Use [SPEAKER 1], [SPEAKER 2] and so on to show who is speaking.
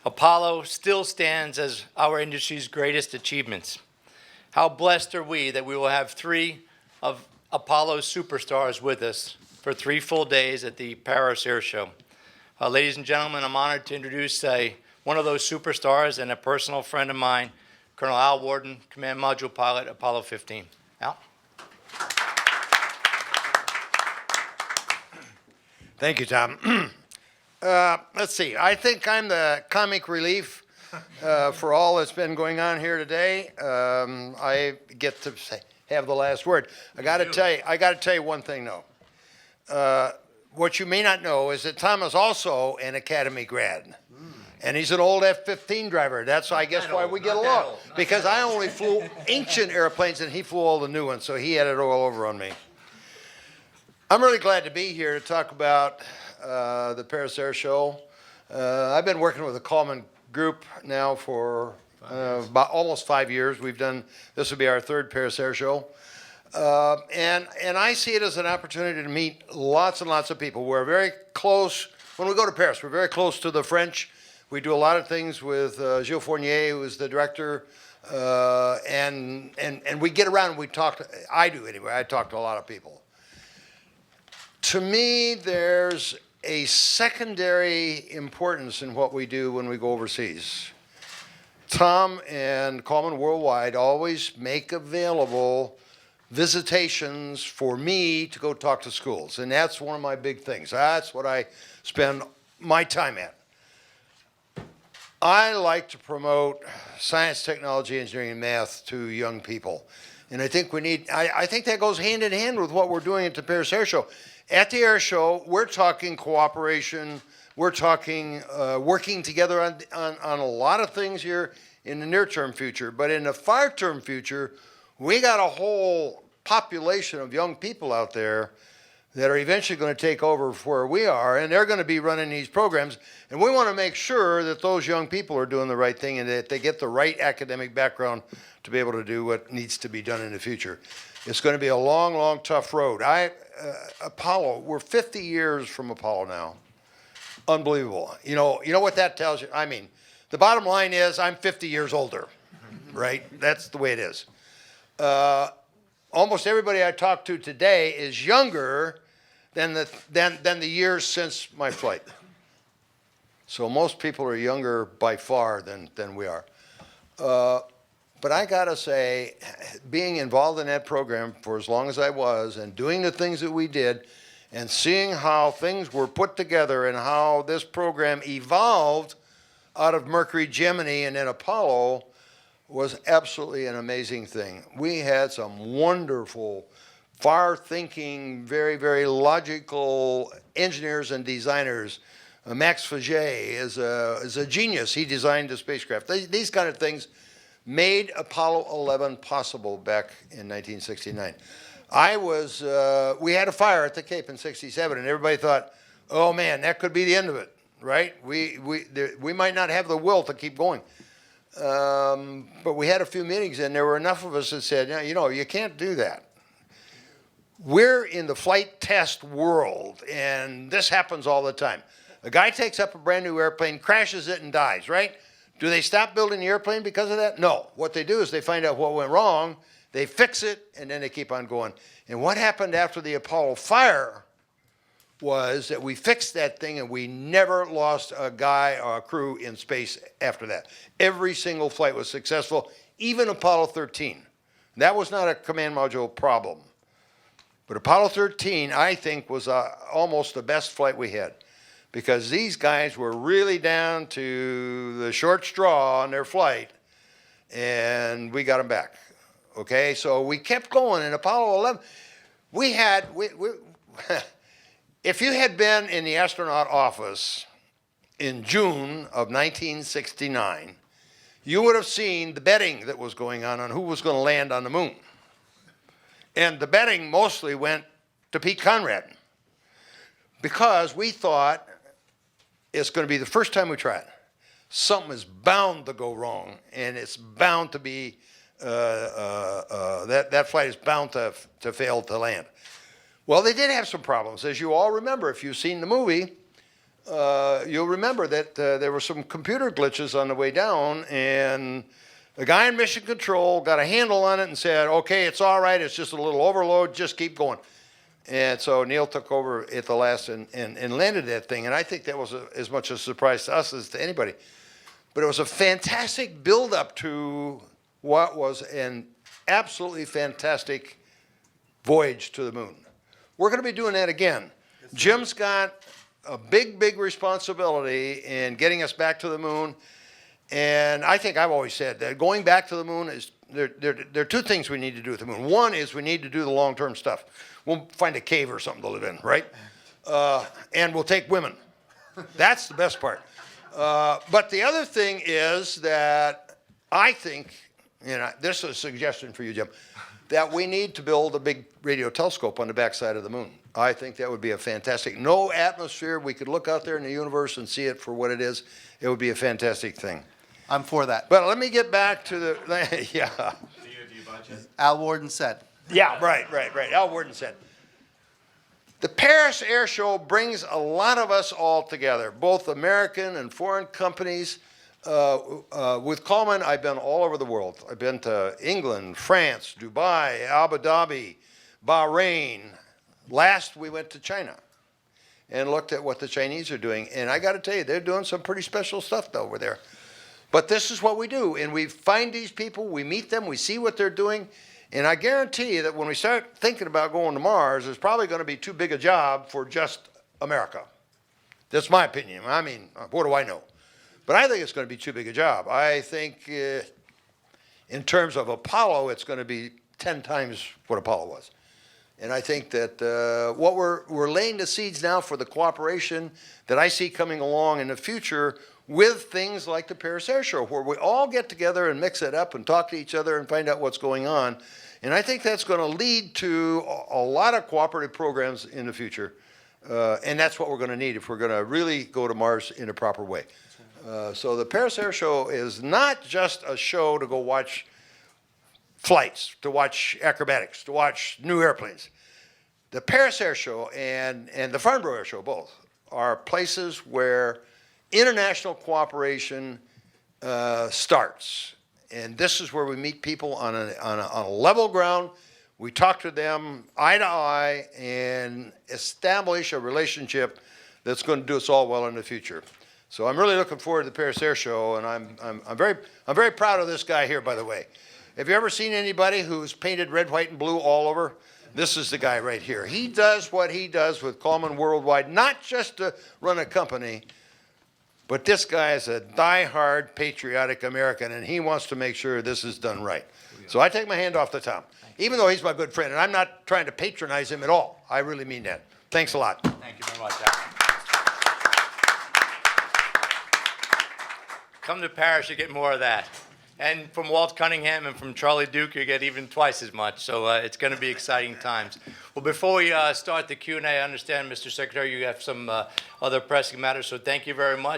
[SPEAKER 1] Apollo still stands as our industry's greatest achievements. How blessed are we that we will have three of Apollo's superstars with us for 3 full days at the Paris Air Show. Ladies and gentlemen, I'm honored to introduce one of those superstars and a personal friend of mine, Colonel Al Worden, Command Module Pilot, Apollo 15. Al?
[SPEAKER 2] Thank you, Tom. Let's see. I think I'm the comic relief for all that's been going on here today. I get to have the last word. I got to tell you one thing though. What you may not know is that Tom is also an Academy grad. And he's an old F-15 driver. That's, I guess, why we get along. Because I only flew ancient airplanes and he flew all the new ones, so he had it all over on me. I'm really glad to be here to talk about the Paris Air Show. I've been working with the Coleman Group now for about almost 5 years. This will be our 3rd Paris Air Show. And I see it as an opportunity to meet lots and lots of people. We're very close, when we go to Paris, we're very close to the French. We do a lot of things with Gilles Fournier, who is the director, and we get around and we talk, I do anyway, I talk to a lot of people. To me, there's a secondary importance in what we do when we go overseas. Tom and Coleman Worldwide always make available visitations for me to go talk to schools, and that's one of my big things. That's what I spend my time at. I like to promote science, technology, engineering, and math to young people. And I think I think that goes hand in hand with what we're doing at the Paris Air Show. At the Air Show, we're talking cooperation, we're talking working together on a lot of things here in the near-term future. But in the far-term future, we got a whole population of young people out there that are eventually going to take over where we are, and they're going to be running these programs. And we want to make sure that those young people are doing the right thing and that they get the right academic background to be able to do what needs to be done in the future. It's going to be a long, long, tough road. Apollo, we're 50 years from Apollo now. Unbelievable. You know what that tells you? I mean, the bottom line is I'm 50 years older, right? That's the way it is. Almost everybody I talk to today is younger than the years since my flight. So most people are younger by far than we are. But I gotta say, being involved in that program for as long as I was and doing the things that we did and seeing how things were put together and how this program evolved out of Mercury, Gemini, and then Apollo was absolutely an amazing thing. We had some wonderful, far-thinking, very, very logical engineers and designers. Max Faget is a genius. He designed the spacecraft. These kind of things made Apollo 11 possible back in 1969. We had a fire at the Cape in '67, and everybody thought, oh man, that could be the end of it, right? We might not have the will to keep going. But we had a few meetings, and there were enough of us that said, you can't do that. We're in the flight test world, and this happens all the time. A guy takes up a brand new airplane, crashes it, and dies, right? Do they stop building the airplane because of that? No. What they do is they find out what went wrong, they fix it, and then they keep on going. And what happened after the Apollo fire was that we fixed that thing and we never lost a guy or a crew in space after that. Every single flight was successful, even Apollo 13. That was not a command module problem. But Apollo 13, I think, was almost the best flight we had, because these guys were really down to the short straw on their flight, and we got them back. Okay, so we kept going. In Apollo 11, if you had been in the astronaut office in June of 1969, you would have seen the betting that was going on who was going to land on the moon. And the betting mostly went to Pete Conrad, because we thought it's going to be the first time we try it. Something is bound to go wrong, and it's bound to be, that flight is bound to fail to land. Well, they did have some problems. As you all remember, if you've seen the movie, you'll remember that there were some computer glitches on the way down, and the guy in mission control got a handle on it and said, okay, it's all right, it's just a little overload, just keep going. And so Neil took over at the last and landed that thing, and I think that was as much a surprise to us as to anybody. But it was a fantastic build-up to what was an absolutely fantastic voyage to the moon. We're going to be doing that again. Jim's got a big, big responsibility in getting us back to the moon. And I think I've always said that going back to the moon is, there are two things we need to do with the moon. One is we need to do the long-term stuff. We'll find a cave or something to live in, right? And we'll take women. That's the best part. But the other thing is that I think, this is a suggestion for you, Jim, that we need to build a big radio telescope on the backside of the moon. I think that would be a fantastic, no atmosphere. We could look out there in the universe and see it for what it is. It would be a fantastic thing.
[SPEAKER 3] I'm for that.
[SPEAKER 2] But let me get back to the, yeah.
[SPEAKER 4] DoD budget.
[SPEAKER 3] Al Warden said.
[SPEAKER 2] Yeah, right. Al Warden said. The Paris Air Show brings a lot of us all together, both American and foreign companies. With Coleman, I've been all over the world. I've been to England, France, Dubai, Abu Dhabi, Bahrain. Last, we went to China and looked at what the Chinese are doing. And I got to tell you, they're doing some pretty special stuff over there. But this is what we do. And we find these people, we meet them, we see what they're doing. And I guarantee you that when we start thinking about going to Mars, it's probably going to be too big a job for just America. That's my opinion. I mean, what do I know? But I think it's going to be too big a job. I think in terms of Apollo, it's going to be 10 times what Apollo was. And I think that what we're laying the seeds now for the cooperation that I see coming along in the future with things like the Paris Air Show, where we all get together and mix it up and talk to each other and find out what's going on. And I think that's going to lead to a lot of cooperative programs in the future. And that's what we're going to need if we're going to really go to Mars in a proper way. So the Paris Air Show is not just a show to go watch flights, to watch acrobatics, to watch new airplanes. The Paris Air Show and the Farnborough Air Show both are places where international cooperation starts. And this is where we meet people on a level ground. We talk to them eye to eye and establish a relationship that's going to do us all well in the future. So I'm really looking forward to the Paris Air Show, and I'm very proud of this guy here, by the way. Have you ever seen anybody who's painted red, white, and blue all over? This is the guy right here. He does what he does with Coleman Worldwide, not just to run a company, but this guy is a die-hard patriotic American, and he wants to make sure this is done right. So I take my hand off the Tom, even though he's my good friend, and I'm not trying to patronize him at all. I really mean that. Thanks a lot.
[SPEAKER 1] Thank you very much, Al. Come to Paris, you get more of that. And from Walt Cunningham and from Charlie Duke, you get even twice as much. So it's going to be exciting times. Well, before we start the Q&A, I understand, Mr. Secretary, you have some other pressing matters. So thank you very much.